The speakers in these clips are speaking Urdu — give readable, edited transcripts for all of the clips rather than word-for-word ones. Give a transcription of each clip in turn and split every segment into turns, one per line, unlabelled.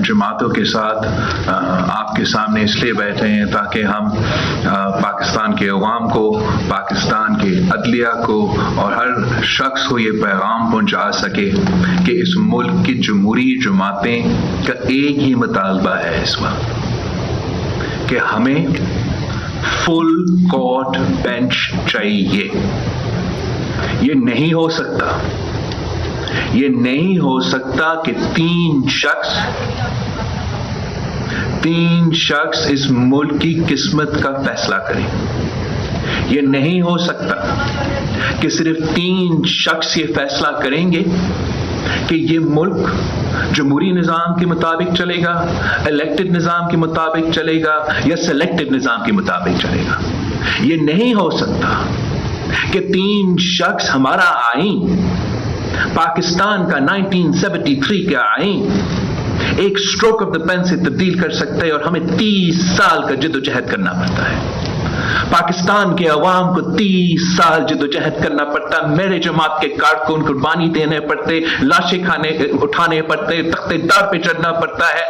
جماعتوں کے ساتھ آپ کے سامنے اس لیے بیٹھے ہیں تاکہ ہم پاکستان کے عوام کو، پاکستان کے عدلیہ کو اور ہر شخص کو یہ پیغام پہنچا سکے کہ اس ملک کی جمہوری جماعتیں کا ایک ہی مطالبہ ہے اس وقت کہ ہمیں فل کورٹ بینچ چاہیے۔ یہ نہیں ہو سکتا کہ تین شخص اس ملک کی قسمت کا فیصلہ کریں۔ یہ نہیں ہو سکتا کہ صرف 3 شخص یہ فیصلہ کریں گے کہ یہ ملک جمہوری نظام کے مطابق چلے گا، الیکٹڈ نظام کے مطابق چلے گا یا سلیکٹڈ نظام کے مطابق چلے گا۔ یہ نہیں ہو سکتا کہ 3 شخص ہمارا آئین، پاکستان کا 1973 کا آئین ایک سٹروک آف دا پین سے تبدیل کر سکتے ہیں اور ہمیں 30 سال کا جد و جہد کرنا پڑتا ہے۔ پاکستان کے عوام کو 30 سال جد و جہد کرنا پڑتا ہے، میرے جماعت کے کارکن قربانی دینے پڑتے، لاشیں اٹھانے پڑتے، تختے دار پہ چڑھنا پڑتا ہے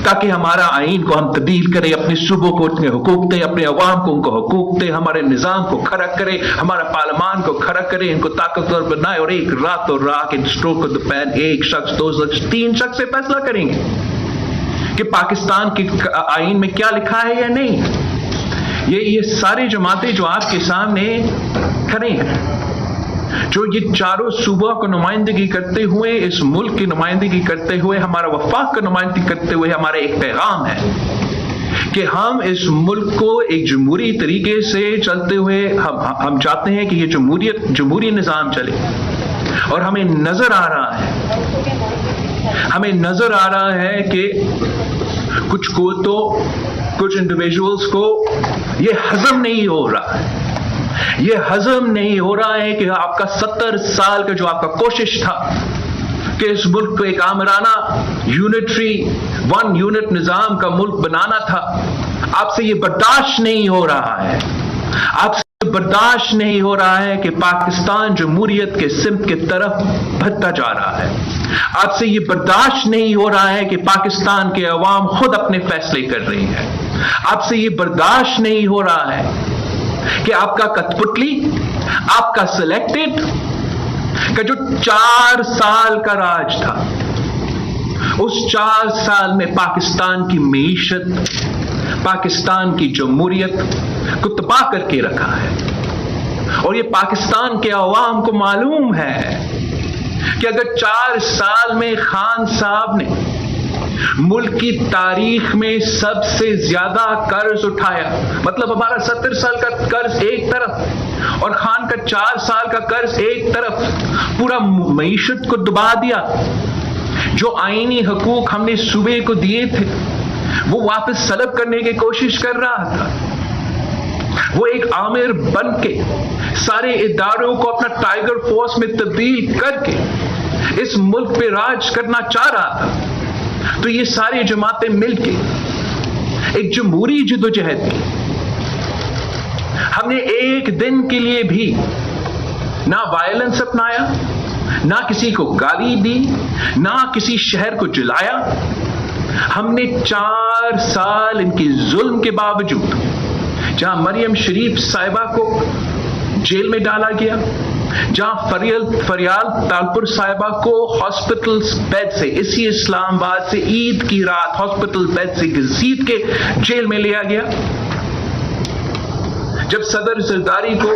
تاکہ ہمارا آئین کو ہم تبدیل کریں، اپنے صوبوں کو اتنے حقوق دیں، اپنے عوام کو ان کو حقوق دیں، ہمارے نظام کو کھڑا کرے، ہمارا پارلیمان کو کھڑا کرے، ان کو طاقتور بنائے، اور ایک رات اور رات سٹروک آف دا پین 1 شخص 2 شخص 3 شخص سے فیصلہ کریں گے کہ پاکستان کے آئین میں کیا لکھا ہے یا نہیں۔ یہ ساری جماعتیں جو آپ کے سامنے کھڑے ہیں، جو یہ چاروں صوبوں کو نمائندگی کرتے ہوئے، اس ملک کی نمائندگی کرتے ہوئے، ہمارا وفاق کا نمائندگی کرتے ہوئے ہمارا ایک پیغام ہے کہ ہم اس ملک کو ایک جمہوری طریقے سے چلتے ہوئے ہم چاہتے ہیں کہ یہ جمہوری نظام چلے، اور ہمیں نظر آ رہا ہے کہ کچھ کو تو کچھ انڈیویجولز کو یہ ہضم نہیں ہو رہا ہے کہ آپ کا 70 سال کا جو آپ کا کوشش تھا کہ اس ملک کو ایک آمرانہ یونٹری 1 یونٹ نظام کا ملک بنانا تھا، آپ سے یہ برداشت نہیں ہو رہا ہے۔ آپ سے برداشت نہیں ہو رہا ہے کہ پاکستان جمہوریت کے سمت کی طرف بڑھتا جا رہا ہے۔ آپ سے یہ برداشت نہیں ہو رہا ہے کہ پاکستان کے عوام خود اپنے فیصلے کر رہے ہیں۔ آپ سے یہ برداشت نہیں ہو رہا ہے کہ آپ کا کٹپٹلی، آپ کا سلیکٹڈ کا جو 4 سال کا راج تھا، اس 4 سال میں پاکستان کی معیشت، پاکستان کی جمہوریت کو تباہ کر کے رکھا ہے۔ اور یہ پاکستان کے عوام کو معلوم ہے کہ اگر 4 سال میں خان صاحب نے ملک کی تاریخ میں سب سے زیادہ قرض اٹھایا، مطلب ہمارا 70 سال کا قرض ایک طرف اور خان کا 4 سال کا قرض ایک طرف، پورا معیشت کو دبا دیا، جو آئینی حقوق ہم نے صوبے کو دیے تھے وہ واپس طلب کرنے کی کوشش کر رہا تھا، وہ ایک آمر بن کے سارے اداروں کو اپنا ٹائیگر فورس میں تبدیل کر کے اس ملک پہ راج کرنا چاہ رہا تھا۔ تو یہ ساری جماعتیں مل کے ایک جمہوری جدوجہد کی، ہم نے ایک دن کے لیے بھی نہ وائلنس اپنایا، نہ کسی کو گالی دی، نہ کسی شہر کو جلایا۔ ہم نے 4 سال ان کی ظلم کے باوجود، جہاں مریم شریف صاحبہ کو جیل میں ڈالا گیا، جہاں فریال تالپور صاحبہ کو ہاسپٹل بیڈ سے، اسی اسلام آباد سے عید کی رات ہاسپٹل بیڈ سے گھسیٹ کے جیل میں لیا گیا، جب صدر زرداری کو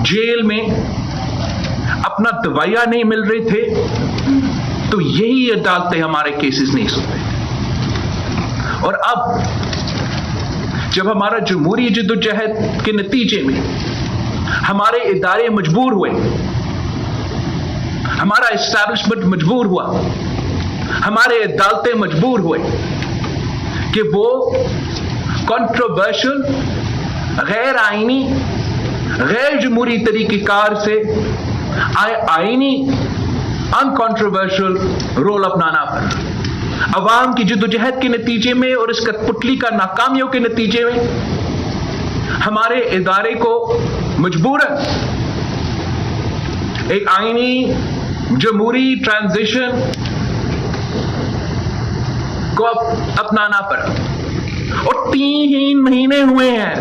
جیل میں اپنا دوائیاں نہیں مل رہے تھے، تو یہی عدالتیں ہمارے کیسز نہیں سنتے۔ اور اب جب ہمارا جمہوری جدوجہد کے نتیجے میں ہمارے ادارے مجبور ہوئے، ہمارا اسٹیبلشمنٹ مجبور ہوا، ہمارے عدالتیں مجبور ہوئے کہ وہ کنٹروورشل، غیر آئینی، غیر جمہوری طریقہ کار سے آئینی انکنٹروورشل رول اپنانا پڑا۔ عوام کی جدوجہد کے نتیجے میں اور اس کٹپٹلی کا ناکامیوں کے نتیجے میں ہمارے ادارے کو مجبوراً ایک آئینی جمہوری ٹرانزیشن کو اپنانا پڑا، اور 3 مہینے ہوئے ہیں،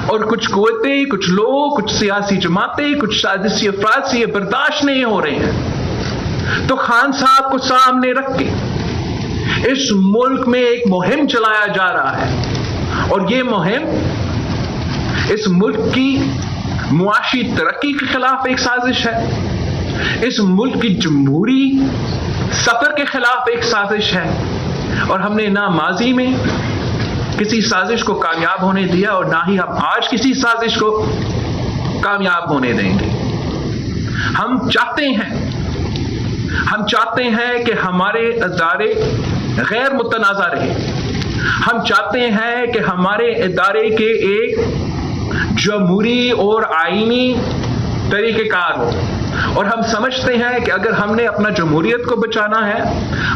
اور کچھ قوتیں، کچھ لوگ، کچھ سیاسی جماعتیں، کچھ سازشی افراد سے یہ برداشت نہیں ہو رہے ہیں، تو خان صاحب کو سامنے رکھ کے اس ملک میں ایک مہم چلایا جا رہا ہے، اور یہ مہم اس ملک کی معاشی ترقی کے خلاف ایک سازش ہے، اس ملک کی جمہوری سفر کے خلاف ایک سازش ہے، اور ہم نے نہ ماضی میں کسی سازش کو کامیاب ہونے دیا، اور نہ ہی ہم آج کسی سازش کو کامیاب ہونے دیں گے۔ ہم چاہتے ہیں کہ ہمارے ادارے غیر متنازع رہے، ہم چاہتے ہیں کہ ہمارے ادارے کے ایک جمہوری اور آئینی طریقہ کار ہو، اور ہم سمجھتے ہیں کہ اگر ہم نے اپنا جمہوریت کو بچانا ہے،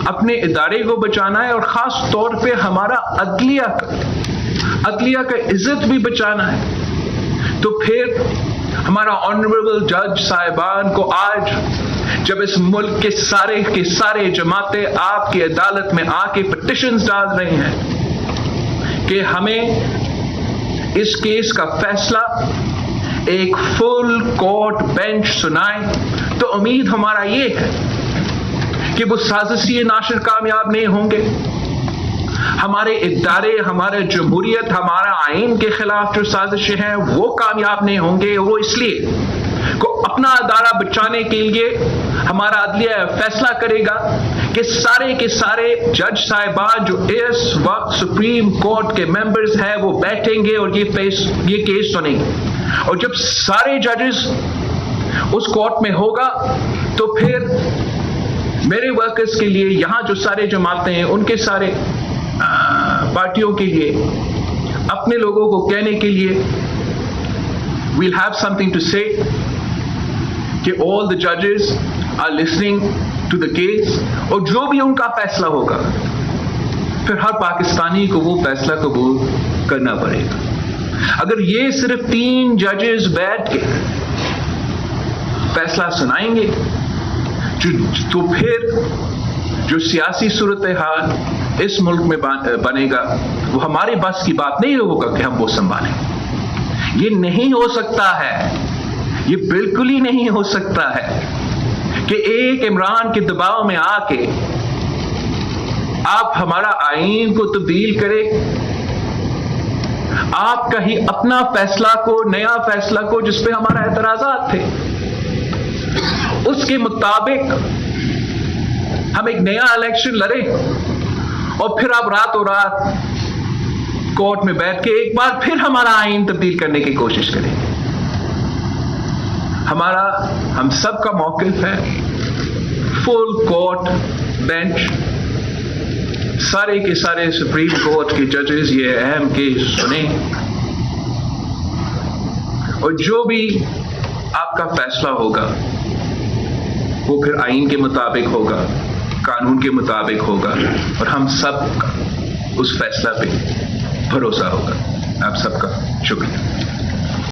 اپنے ادارے کو بچانا ہے، اور خاص طور پہ ہمارا عدلیہ کا عزت بھی بچانا ہے، تو پھر ہمارا آنریبل جج صاحبان کو آج جب اس ملک کے سارے جماعتیں آپ کی عدالت میں آ کے پٹیشنز ڈال رہے ہیں کہ ہمیں اس کیس کا فیصلہ ایک فل کورٹ بینچ سنائے، تو امید ہمارا یہ ہے کہ وہ سازشی ناشر کامیاب نہیں ہوں گے، ہمارے ادارے، ہمارے جمہوریت، ہمارا آئین کے خلاف جو سازشیں ہیں وہ کامیاب نہیں ہوں گے۔ وہ اس لیے کو اپنا ادارہ بچانے کے لیے ہمارا عدلیہ فیصلہ کرے گا کہ سارے کے سارے جج صاحبان جو اس وقت سپریم کورٹ کے ممبرز ہیں وہ بیٹھیں گے اور یہ کیس سنیں گے، اور جب سارے ججز اس کورٹ میں ہوگا تو پھر میرے ورکرز کے لیے، یہاں جو سارے جماعتیں ہیں ان کے سارے پارٹیوں کے لیے، اپنے لوگوں کو کہنے کے لیے we'll have something to say کہ all the judges are listening to the case، اور جو بھی ان کا فیصلہ ہوگا پھر ہر پاکستانی کو وہ فیصلہ قبول کرنا پڑے گا۔ اگر یہ صرف 3 ججز بیٹھ کے فیصلہ سنائیں گے تو پھر جو سیاسی صورتحال اس ملک میں بنے گا وہ ہمارے بس کی بات نہیں ہوگا کہ ہم وہ سنبھالیں۔ یہ نہیں ہو سکتا ہے، یہ بالکل ہی نہیں ہو سکتا ہے کہ ایک عمران کے دباؤ میں آ کے آپ ہمارا آئین کو تبدیل کرے، آپ کا ہی اپنا فیصلہ کو، نیا فیصلہ کو جس پہ ہمارا اعتراضات تھے، اس کے مطابق ہم ایک نیا الیکشن لڑے، اور پھر آپ راتوں رات کورٹ میں بیٹھ کے ایک بار پھر ہمارا آئین تبدیل کرنے کی کوشش کریں۔ ہم سب کا موقف ہے فل کورٹ بینچ، سارے کے سارے سپریم کورٹ کے ججز یہ اہم کیس سنیں، اور جو بھی آپ کا فیصلہ ہوگا وہ پھر آئین کے مطابق ہوگا، قانون کے مطابق ہوگا، اور ہم سب کا اس فیصلہ پہ بھروسہ ہوگا۔ آپ سب کا شکریہ۔